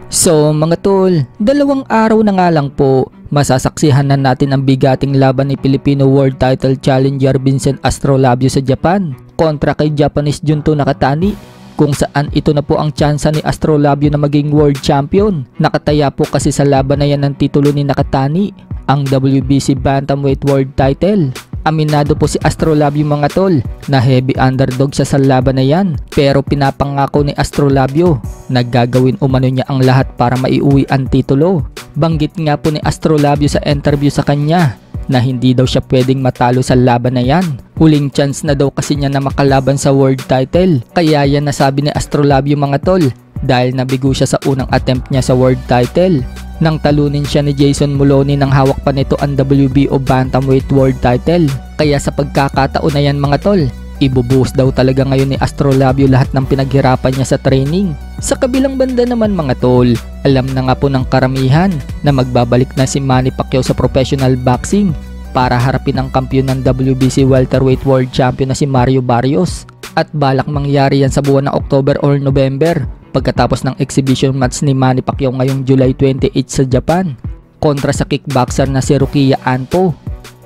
So mga tol, 2 araw na nga lang po, masasaksihan na natin ang bigating laban ni Filipino World Title Challenger Vincent Astrolabio sa Japan kontra kay Japanese Junto Nakatani, kung saan ito na po ang tsansa ni Astrolabio na maging World Champion. Nakataya po kasi sa laban na yan ng titulo ni Nakatani, ang WBC Bantamweight World Title. Aminado po si Astrolabio mga tol na heavy underdog siya sa laban na yan, pero pinapangako ni Astrolabio na gagawin umano niya ang lahat para maiuwi ang titulo. Banggit nga po ni Astrolabio sa interview sa kanya na hindi daw siya pwedeng matalo sa laban na yan. Huling chance na daw kasi niya na makalaban sa world title, kaya yan nasabi ni Astrolabio mga tol dahil nabigo siya sa unang attempt niya sa world title. Nang talunin siya ni Jason Moloney nang hawak pa nito ang WBO Bantamweight World Title. Kaya sa pagkakataon na yan mga tol, ibubuhos daw talaga ngayon ni Astrolabio lahat ng pinaghirapan niya sa training. Sa kabilang banda naman mga tol, alam na nga po ng karamihan na magbabalik na si Manny Pacquiao sa professional boxing para harapin ang kampiyon ng WBC Welterweight World Champion na si Mario Barrios. At balak mangyari yan sa buwan ng October or November, pagkatapos ng exhibition match ni Manny Pacquiao ngayong July 28 sa Japan kontra sa kickboxer na si Rukia Anpo.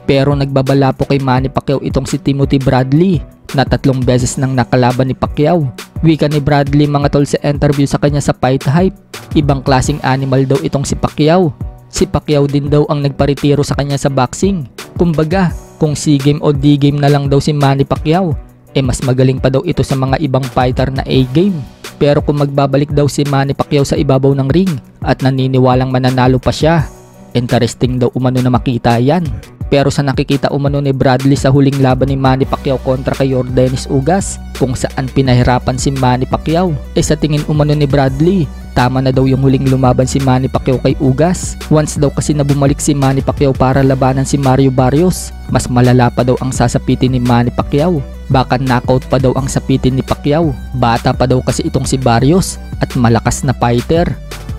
Pero nagbabala po kay Manny Pacquiao itong si Timothy Bradley na 3 beses nang nakalaban ni Pacquiao. Wika ni Bradley mga tol sa interview sa kanya sa Fight Hype, ibang klaseng animal daw itong si Pacquiao. Si Pacquiao din daw ang nagparetiro sa kanya sa boxing. Kumbaga, kung C-game o D-game na lang daw si Manny Pacquiao, mas magaling pa daw ito sa mga ibang fighter na A-game. Pero kung magbabalik daw si Manny Pacquiao sa ibabaw ng ring at naniniwalang mananalo pa siya, interesting daw umano na makita yan. Pero sa nakikita umano ni Bradley sa huling laban ni Manny Pacquiao kontra kay Yordenis Ugas, kung saan pinahirapan si Manny Pacquiao, sa tingin umano ni Bradley, tama na daw yung huling lumaban si Manny Pacquiao kay Ugas. Once daw kasi na bumalik si Manny Pacquiao para labanan si Mario Barrios, mas malala pa daw ang sasapitin ni Manny Pacquiao. Baka knockout pa daw ang sapitin ni Pacquiao. Bata pa daw kasi itong si Barrios at malakas na fighter.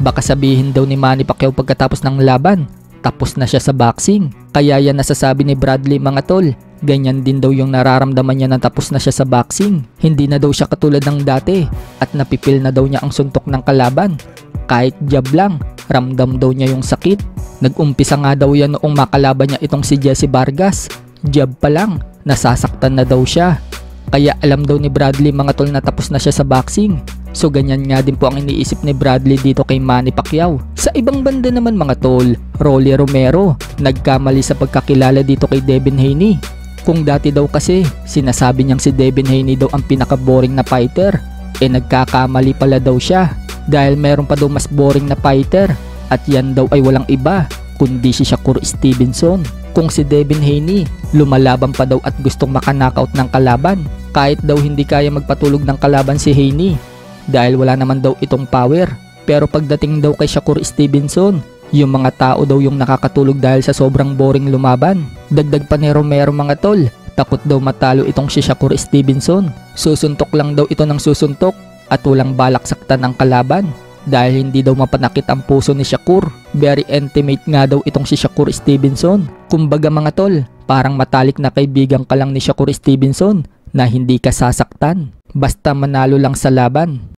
Baka sabihin daw ni Manny Pacquiao pagkatapos ng laban, tapos na siya sa boxing. Kaya yan nasasabi ni Bradley mga tol, ganyan din daw yung nararamdaman niya na tapos na siya sa boxing. Hindi na daw siya katulad ng dati at napipil na daw niya ang suntok ng kalaban. Kahit jab lang, ramdam daw niya yung sakit. Nag-umpisa nga daw yan noong makalaban niya itong si Jesse Vargas. Jab pa lang, nasasaktan na daw siya. Kaya alam daw ni Bradley mga tol na tapos na siya sa boxing. So ganyan nga din po ang iniisip ni Bradley dito kay Manny Pacquiao. Sa ibang banda naman mga tol, Rolly Romero nagkamali sa pagkakilala dito kay Devin Haney. Kung dati daw kasi sinasabi niyang si Devin Haney daw ang pinaka-boring na fighter, nagkakamali pala daw siya dahil meron pa daw mas boring na fighter at yan daw ay walang iba kundi si Shakur Stevenson. Kung si Devin Haney lumalaban pa daw at gustong makanockout ng kalaban, kahit daw hindi kaya magpatulog ng kalaban si Haney dahil wala naman daw itong power. Pero pagdating daw kay Shakur Stevenson, yung mga tao daw yung nakakatulog dahil sa sobrang boring lumaban. Dagdag pa ni Romero mga tol, takot daw matalo itong si Shakur Stevenson. Susuntok lang daw ito ng susuntok at walang balak saktan ng kalaban dahil hindi daw mapanakit ang puso ni Shakur. Very intimate nga daw itong si Shakur Stevenson. Kumbaga mga tol, parang matalik na kaibigan ka lang ni Shakur Stevenson na hindi ka sasaktan basta manalo lang sa laban.